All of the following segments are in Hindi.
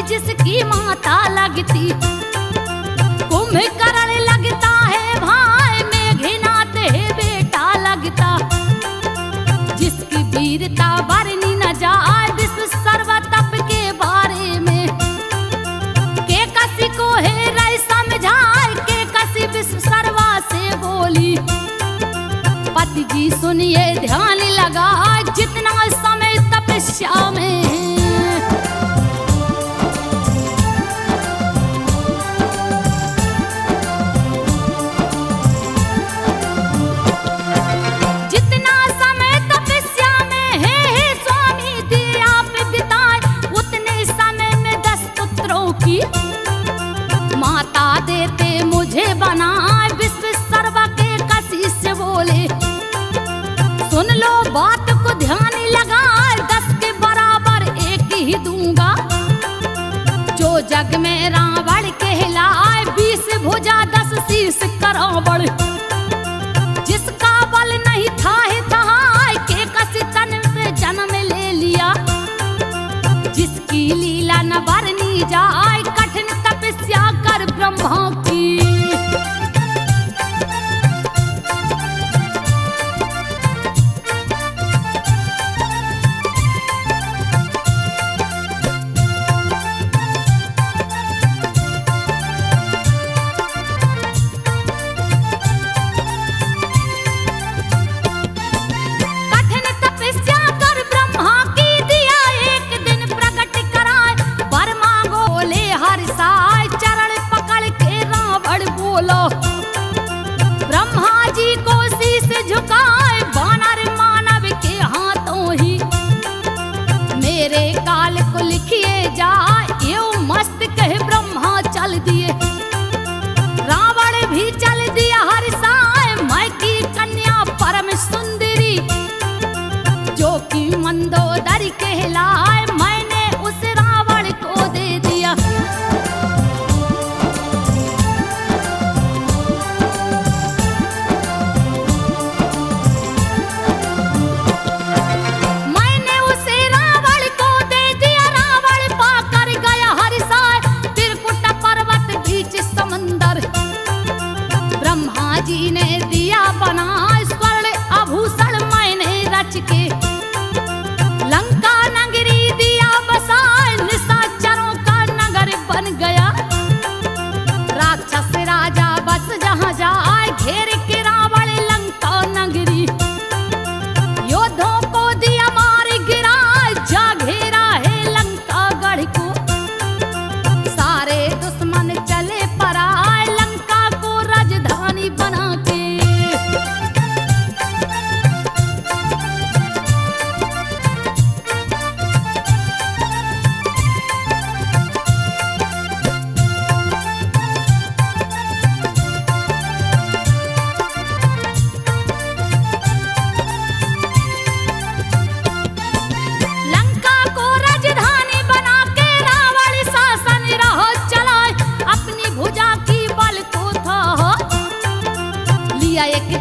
जिसकी माता लगती कुंभकर्ण लगता है भाई, मेघनाथ है बेटा लगता। जिसकी वीरता वर्णि न जाए विश्व सर्वतप के बारे में, के कसी को है रई समझाए, के कसी विश्व सर्वा से बोली। पति जी सुनिए ध्यान लगा, जितना समय तपस्या में देते मुझे बना, विश्व सर्वा के कसी से बोले। सुन लो बात को ध्यान लगा, 10 के बराबर एक ही दूंगा। जो जग में रावण कहलाए, 20 भुजा 10 शीश करावड़। जिसका बल नहीं था तहाय, के कसी तन से जन्म ले लिया। जिसकी लीला न वर्णि जाए, कठिन तपस्या कर ब्रह्मा की। कठिन तपस्या कर ब्रह्मा की, दिया एक दिन प्रकट कराए। वर मांगो ले हर साय, चरण पकड़ के राम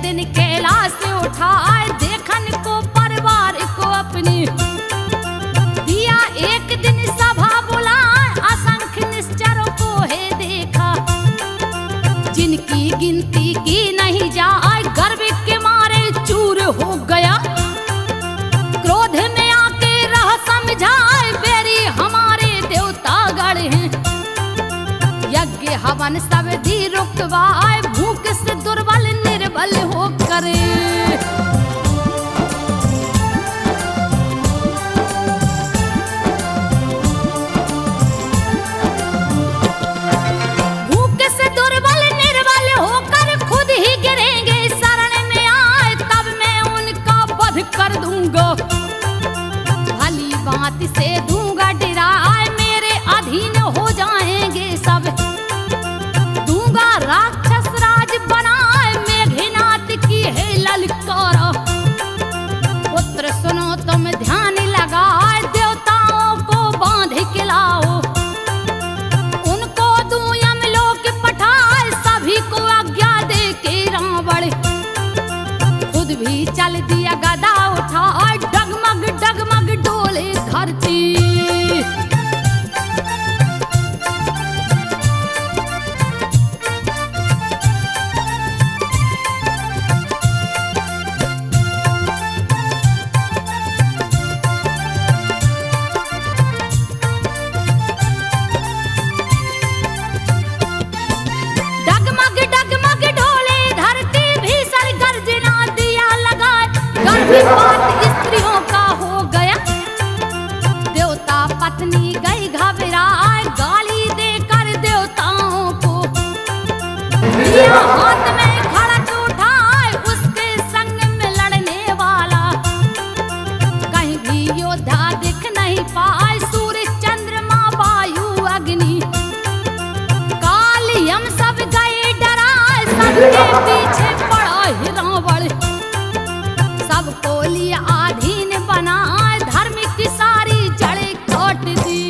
दिन कैलाश से उठाए देखन को परिवार को अपनी। दिया एक दिन सभा बुलाए असंख्य निश्चरों को है देखा, जिनकी गिनती की नहीं जाए गर्व के मारे चूर हो गया। क्रोध में आके रह समझाए बेरी हमारे देवता गढ़ हैं। यज्ञ हवन सब दी रुकवाए भूख से दुर्बल निर्बल हो करे। कर दूंगा भली बात से दूंगा डराए मेरे अधीन हो जाएंगे सब। दूंगा राक्षस राज बनाए मेघनाथ की है ललकारा। पुत्र सुनो तुम ध्यान लगाए देवताओं को बांध के लाओ। उनको दूं यमलोक पठाए सभी को आज्ञा दे के रावण। खुद भी चल दिया गदा उठा डगमग डगमग डोले धरती। डगमग डगमग डोले धरती भीषण गर्जना दिया लगाए। गर्भपात स्त्रियों का हो गया देवता पत्नी गई घबराए। गाली देकर देवताओं को लिया हाथ में खड़क उठाए उसके संग में लड़ने वाला। कहीं भी योद्धा दिख नहीं पाए सूर्य चंद्रमा वायु अग्नि। काल यम सब गए डराए सबके पीछे पड़ा ही रावण। सबको लिया अधीन बनाए धर्म की सारी जड़ें काट दी।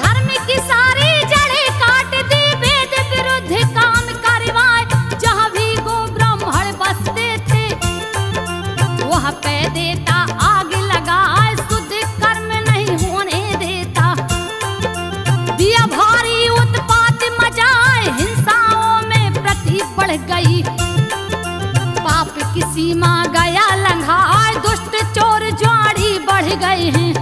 धर्म की सारी जड़ें काट दी वेद विरुद्ध काम करवाए। जहाँ भी गो ब्राह्मण बसते थे वह पे देता आग लगाए शुद्ध कर्म नहीं होने देता। दिया भारी उत्पात मचाए हिंसाओं में प्रति बढ़ गई। पाप की सीमा गया लंघाए दुष्ट चोर ज्वाड़ी बढ़ गए हैं।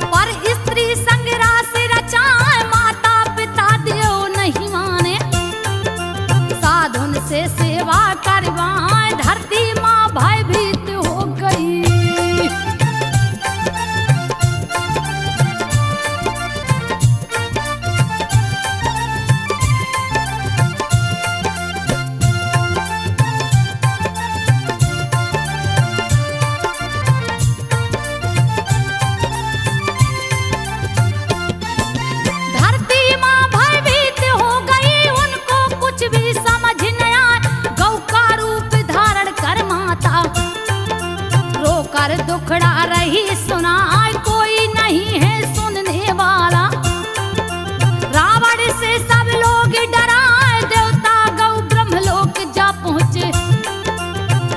पर स्त्री संग रास रचाए माता पिता देव नहीं माने। साधुन से सेवा करवाए धरती माँ भयभीत हो गई। धरती माँ भयभीत हो गई उनको कुछ भी समझ न आए। गौ का रूप धारण कर माता रोकर दुखड़ा रही सुनाए। कोई नहीं है सुनने वाला। रावण से सब लोग डराए देवता गौ ब्रह्मलोक जा पहुँचे।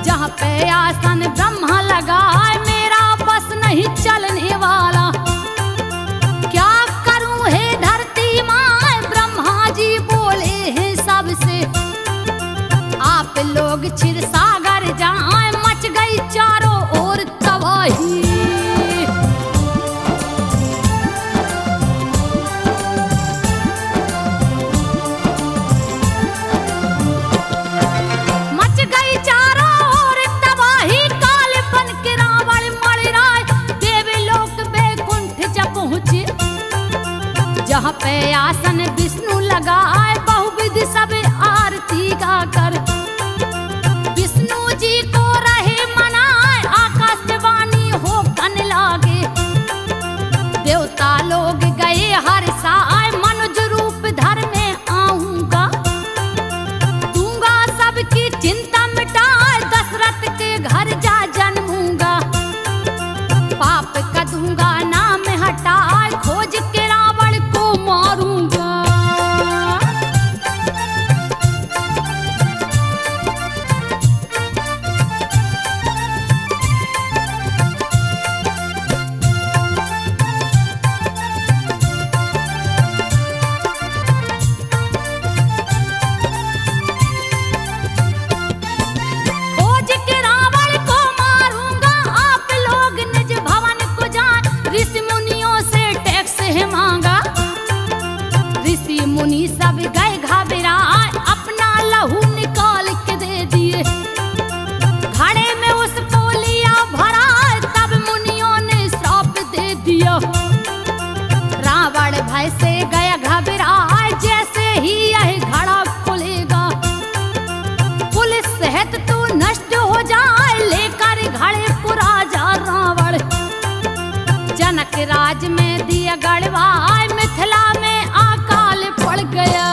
जहाँ पे आसन ब्रह्मा लगाए मेरा बस नहीं चलने वाला। क्या करूं हे धरती माँ ब्रह्मा जी बोले हैं सबसे। आप लोग क्षीर सागर जाए मच गई चारों ओर तबाही। मच गई चारों ओर तबाही काल बन के रावण मर राय। देवलोक बैकुंठ जब पहुँचे जहाँ पे आसन विष्णु लगाए बहुविधि सब आरती गाकर। विष्णु जी को रहे मनाए आकाशवाणी हो कन लागे। देवता लोग गए हर साय मनुज रूप धर में आऊंगा। दूंगा सबकी चिंता मिटाए दशरथ के घर जा जन्मूंगा। पाप का दूंगा धरि घड़े पुराजा रावण। जनक राज में दिया गढ़वाए, मिथिला में अकाल पड़ गया।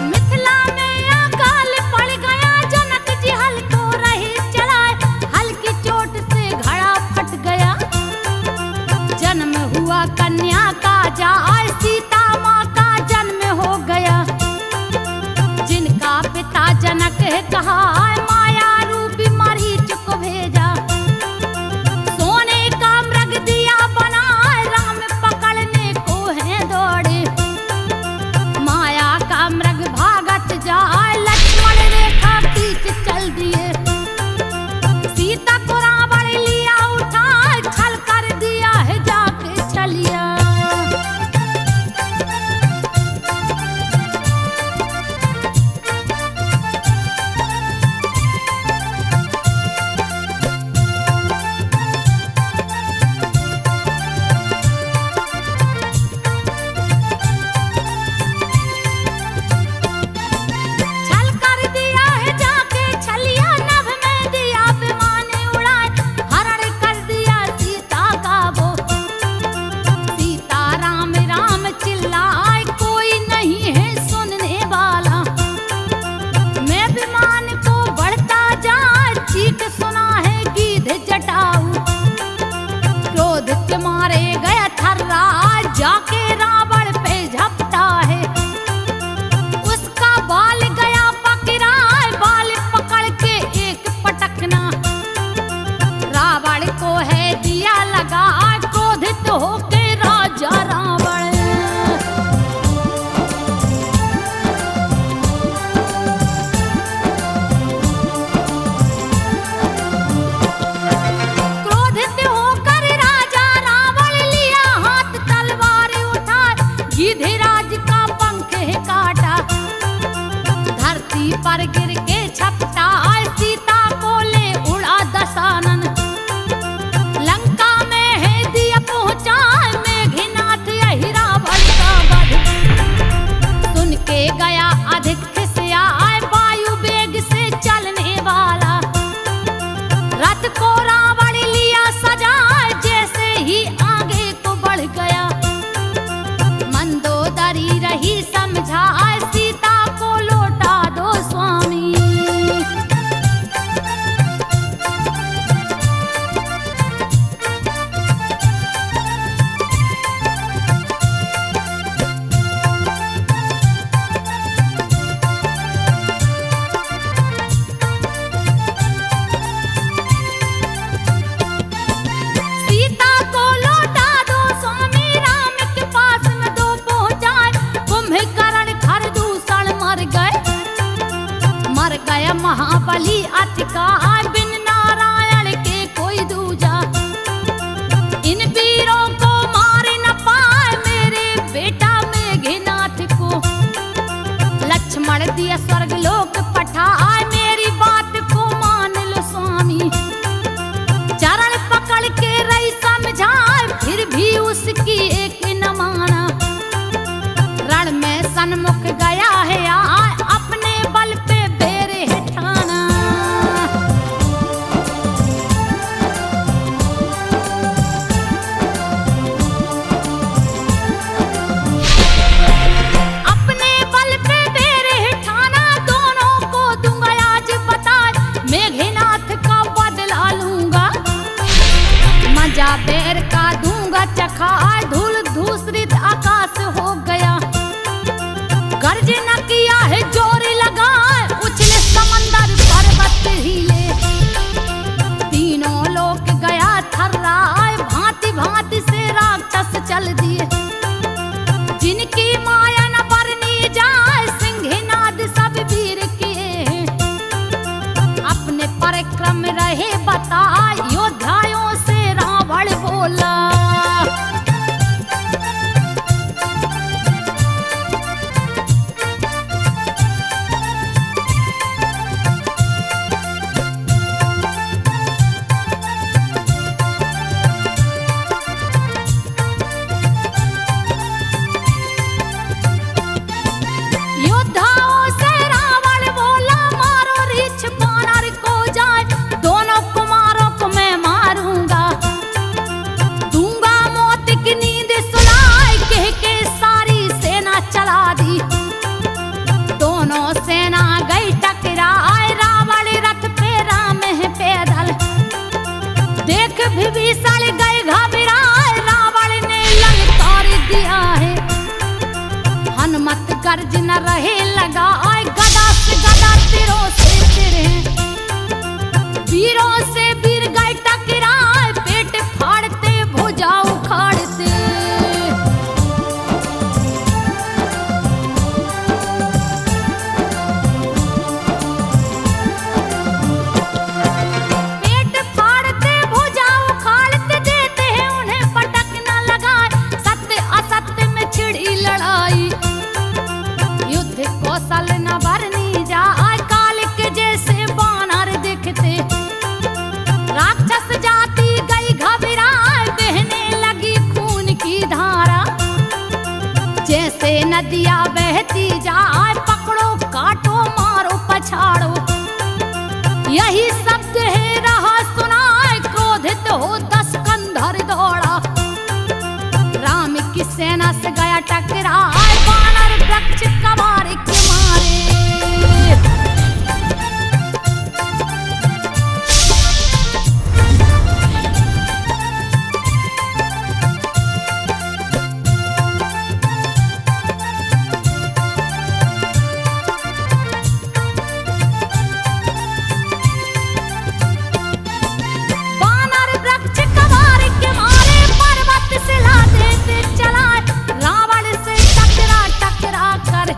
मिथिला में अकाल पड़ गया, जनक जी हल को रही चलाए, हल की चोट से घड़ा फट गया। जन्म हुआ कन्या का जाए, सीता माँ का जन्म हो गया। जिनका पिता जनक है कहा, माया रूपी मरीच को भेजा। सोने का मृग दिया बनाए, राम पकड़ने को है दौड़े। माया का मृग भागत जाए, लक्ष्मण रेखा खींच चल दिए। सीता को रावण लिया उठाए, छल कर दिया है जाके छलिया। छल कर दिया है जाके छलिया, नभ में दिया विमान उड़ाए। हरण कर दिया सीता का वो, सीता राम राम चिल्लाए, कोई नहीं है सुनने वाला। मैं विमान को बढ़ता जाए, चीख सुना है गीध जटाऊ। क्रोध के मारे गया थर्राए, जाके रावण पे झपटा है। उसका बाल गया पकड़ाए, बाल पकड़ के एक पटकना। रावण को है दिया लगा, क्रोधित होके राजा रावण। क्रोधित होकर राजा रावण लिया हाथ तलवार उठाए, गिधिराज का पंख है काटा। धरती पर गिर के छपटा, सीता को ले उड़ा दशानन। लंका में है दिया पहुंचा, मेघनाथ यही रावण का वध। सुन के गया अधिक खिसिया, वायु वेग से चलने वाला। रथ को रावण लिया सजाए, जैसे ही आगे को बढ़ गया। मंदोदरी रही समझाए, सीता को लौटा दो स्वामी। सीता को लौटा दो स्वामी, राम के पास में दो पहुंचाए। कुंभकर्ण खरदूषण मर गए महाबली अतिकार, बिन नारायण के कोई दूजा। इन वीरों को मार न पाए, मेरे बेटा मेघनाथ को। लक्ष्मण दिया स्वर्गलोक पठाए, मेरी बात को मान लो स्वामी। चरण पकड़ के रही समझाए, फिर भी उसकी एक न माना। रण में सन्मुख गया है आए, अपने बल पे बेरे है ठाना। अपने बल पे बेरे है ठाना, दोनों को दूंगा आज बताए। मेघनाथ का बदला लूंगा, मजा बेर का दूंगा चखा। धूल धूसरित आकाश हो गया, गर्जना किया है जोर लगा। उछले समंदर पर्वत हिले, तीनों लोक गया थर्राए। भांति भांति से राक्षस चल दिए, जिनकी माया न बरनी जाए। सिंहनाद सब वीर किए, अपने पराक्रम रहे बता। योद्धाओं से रावण बोला, गर्ज न रहे लगा आए गदा से गदा तीरों से तिरे वीरों से वीर गए टकराए पेट फाड़ते भुजा उखाड़ते पेट फाड़ते भुजा उखाड़ते देते हैं उन्हें पटक न लगाए सत्य असत्य में छिड़ी लड़ाई युद्ध कौशल न भरनी जाए काल के जैसे बानर दिखते राक्षस जाति गई घबराए बहने लगी खून की धारा जैसे नदियां बहती जाए पकड़ो काटो मारो पछाड़ो यही शब्द है रहा सुनाए क्रोधित हो 10 कंधर दौड़ा राम की सेना से गया टकराए बानर वृक्ष कबार के मारे बानर वृक्ष कबार के मारे पर्वत से ला देते चलाए रावण से टकरा टकरा कर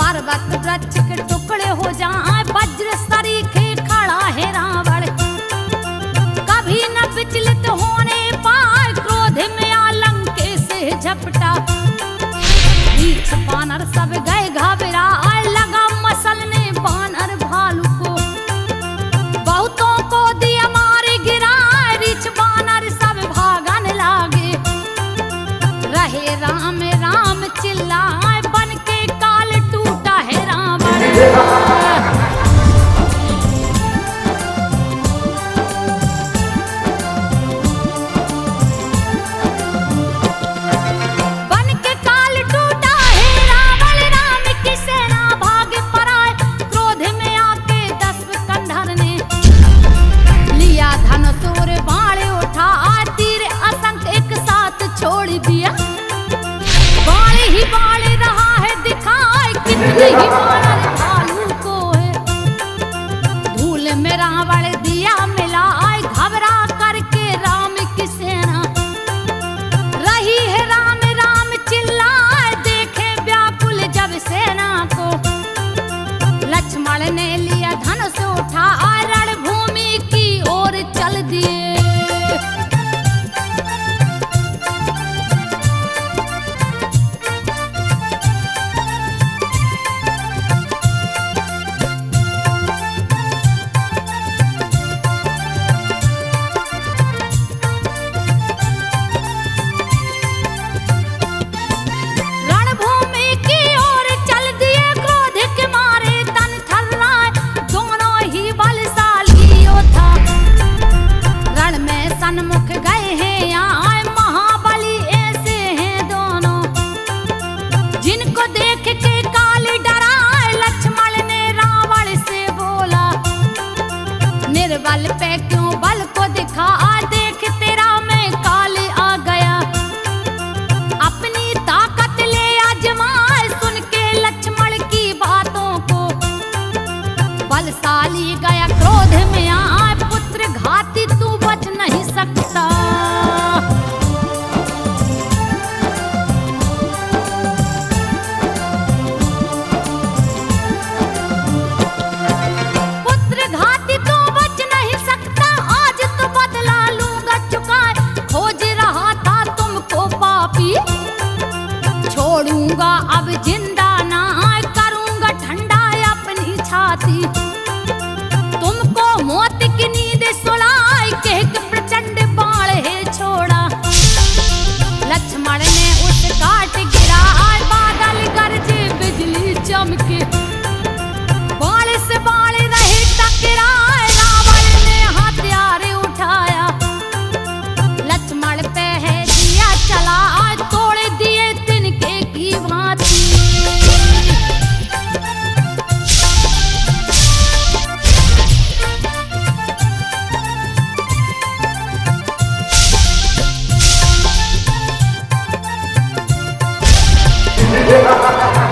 पर्वत वृक्ष के टुकड़े हो जाए वज्र सरीखे खड़ा है रावण कभी न विचलित होने पाए क्रोध में आलंके से झपटा बीच बानर सब गए घबराए लगा मसलने बानर भालू को बहुतों को दिया मारे गिराए रिछ बानर सब भागन लागे रहे राम राम चिल्लाए बन के काल टूटा है रावण बन के काल टूटा है रावण राम की सेना भाग पराए क्रोध में आके 10 कंधर ने लिया धनुष बाण उठा तीर असंख्य एक साथ छोड़ दिया बाण ही बाण रहा है दिखाए कितने ही बाण भालू को है धूल में रावण दिया मिलाए घबरा करके राम की सेना रही है राम राम चिल्लाए देखे व्याकुल जब सेना को लक्ष्मण ने लिया धनुष उठा रणभूमि की ओर चल दिए रणभूमि की ओर चल दिए क्रोध के मारे तन थर्राए दोनों ही बलशाली योद्धा रण में सन्मुख गए हैं यहाँ महाबली ऐसे हैं दोनों जिनको देख के काल डराए लक्ष्मण ने रावण से बोला निर्बल पे क्यों बल को दिखा देख तेरा मैं काल आ गया अपनी ताकत ले आजमाए सुन के लक्ष्मण की बातों को बलशाली गया क्रोध में आए पुत्र घाती तू बच नहीं सकता पुत्र घाती तू बच नहीं सकता आज तो बदला लूंगा चुकाए खोज रहा था तुमको पापी छोड़ूंगा अब जिंदा ना करूंगा ठंडा अपनी छाती तुमको मौत की नींद सुलाए कह के प्रचंड बाण है छोड़ा लक्ष्मण ने उस काट गिरा बादल गरजे बिजली चमके बाण से बाण रहे टकराए रावण ने हथियार उठाया लक्ष्मण पे है दिया चला तोड़ दिए तिनके की भांति Yeah.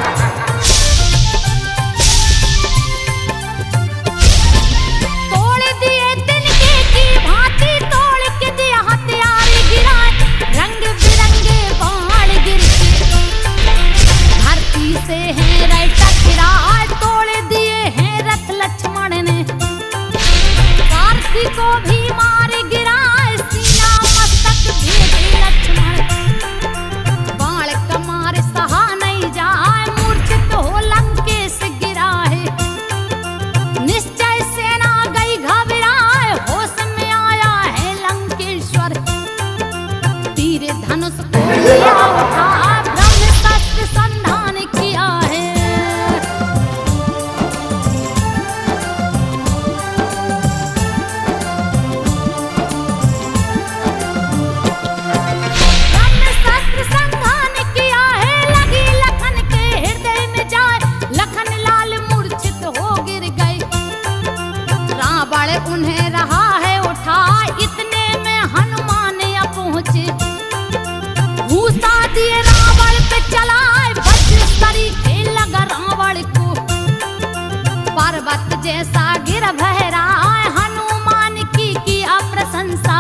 जैसा गिर बहराए, हनुमान की किया प्रशंसा।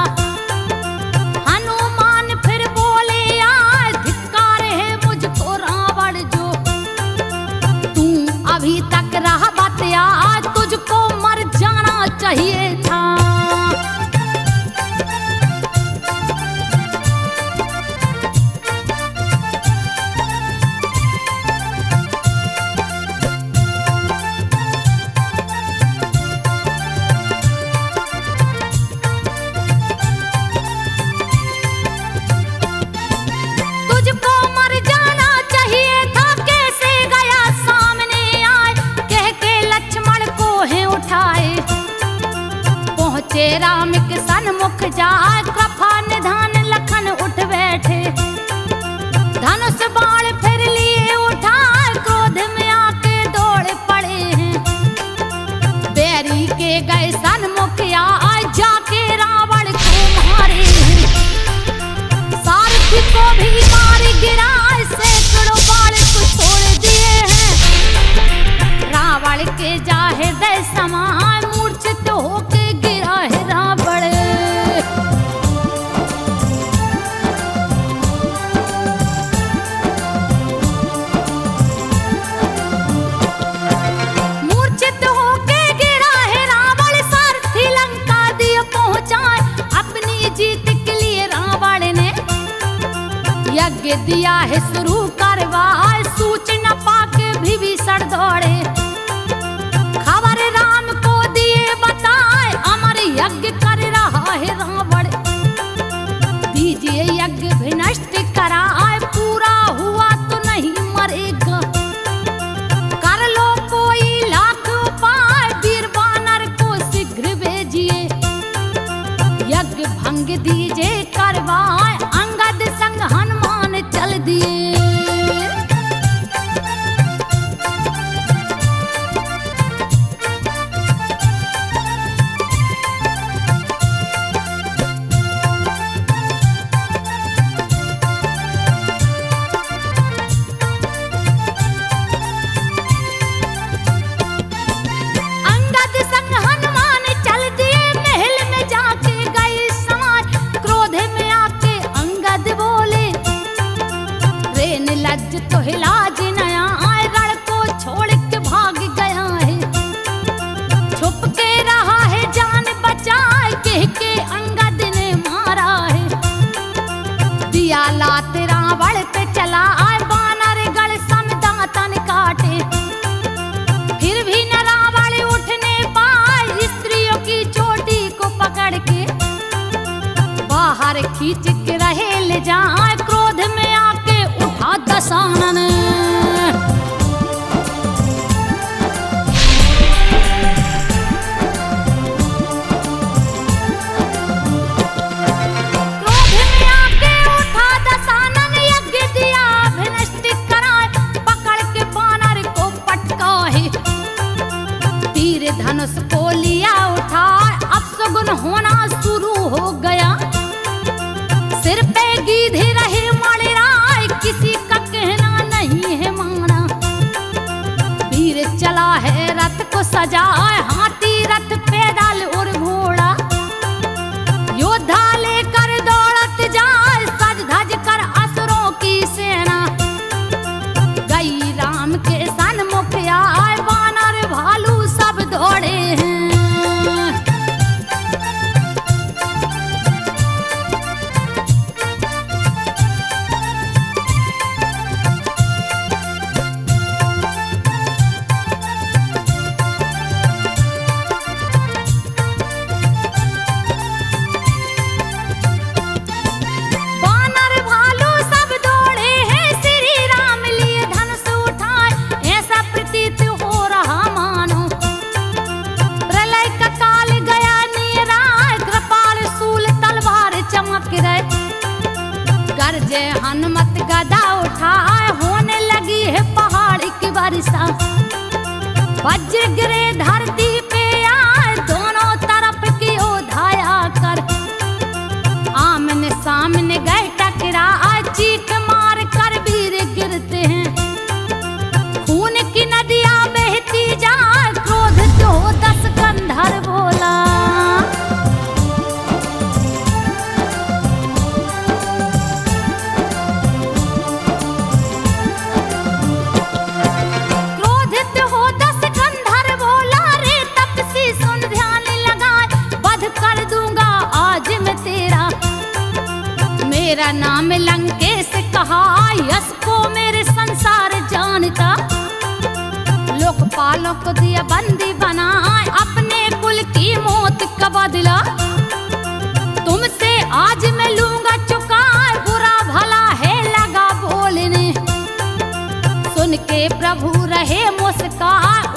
हनुमान फिर बोले आए, धिक्कार है मुझको रावण जो, तू अभी तक रहा बतिया, तुझको मर जाना चाहिए था। राम के सन्मुख जाए, कृपा निधान लखन उठ बैठे। धनुष बाण फिर लिए उठाए, क्रोध में आके दौड़ पड़े हैं। बैरी के गए सन्मुख आए, जाके रावण को मारे हैं। सारथी को भी मार गिराए, सैकड़ों बाण को छोड़ दिए हैं। रावण के जा हृदय समाए, मूर्छित होके गिरा है रावण। मूर्छित होके गिरा है रावण, सारथी लंका दिए पहुंचाए। अपनी जीत के लिए रावण ने यज्ञ दिया है शुरू करवाए, सूचना पाके विभीषण दौड़े। खबर राम को दिए बताए, अमर यज्ञ कर रहा है रावण। दीजिए यज्ञ भी नष्ट कराए, पूरा हुआ तो नहीं मरेगा। कर लो कोई लाख उपाय, वीर वानर को शीघ्र भेजिए। यज्ञ भंग दीजिए करवाए, अंगद संग हनुमान चल दिए। तो हिलाज नया आए, रण को छोड़ के भाग गया है। छुप के रहा है जान बचाए, कह के अंगद ने मारा है। दिया लात रावण पे चला आए, बानर गढ़ सम दांतन काटे। फिर भी न रावण उठने पाए, स्त्रियों की चोटी को पकड़ के बाहर खींच के रहे ले जाए। क्रोध में आके उठा दशानन, क्रोध में आके उठा दशानन, यज्ञ दिया विनष्ट कराए। पकड़ के बानर को पटकाए, तीर धनुष को लिया उठाए। अपशगुन होना शुरू हो गया, सिर पे गीधे रहे मणिराय, किसी का कहना नहीं है माना। वीर चला है रथ को सजाए, हाथी रथ पैदल और घोड़ा। योद्धा लेकर दौड़त जाए, सज धज कर असुरों की सेना। गई राम के सन्मुख आए, वानर भालू सब दौड़े हैं। गरजे हनुमत गदा उठाए, होने लगी है पहाड़ की वर्षा। वज्र गिरे धरती पे आए, दोनों तरफ की ओधाया कर। आमने सामने गए टकराए, चीख मार कर वीर गिरते हैं। खून की नदियां बहती जाए, क्रोध जो यश को मेरे संसार जानता, लोकपालों को दिया बंदी बनाए, अपने कुल की मौत का बदला तुमसे आज मैं लूंगा चुकाए, बुरा भला है लगा बोलने, सुन के प्रभु रहे मुस्कान,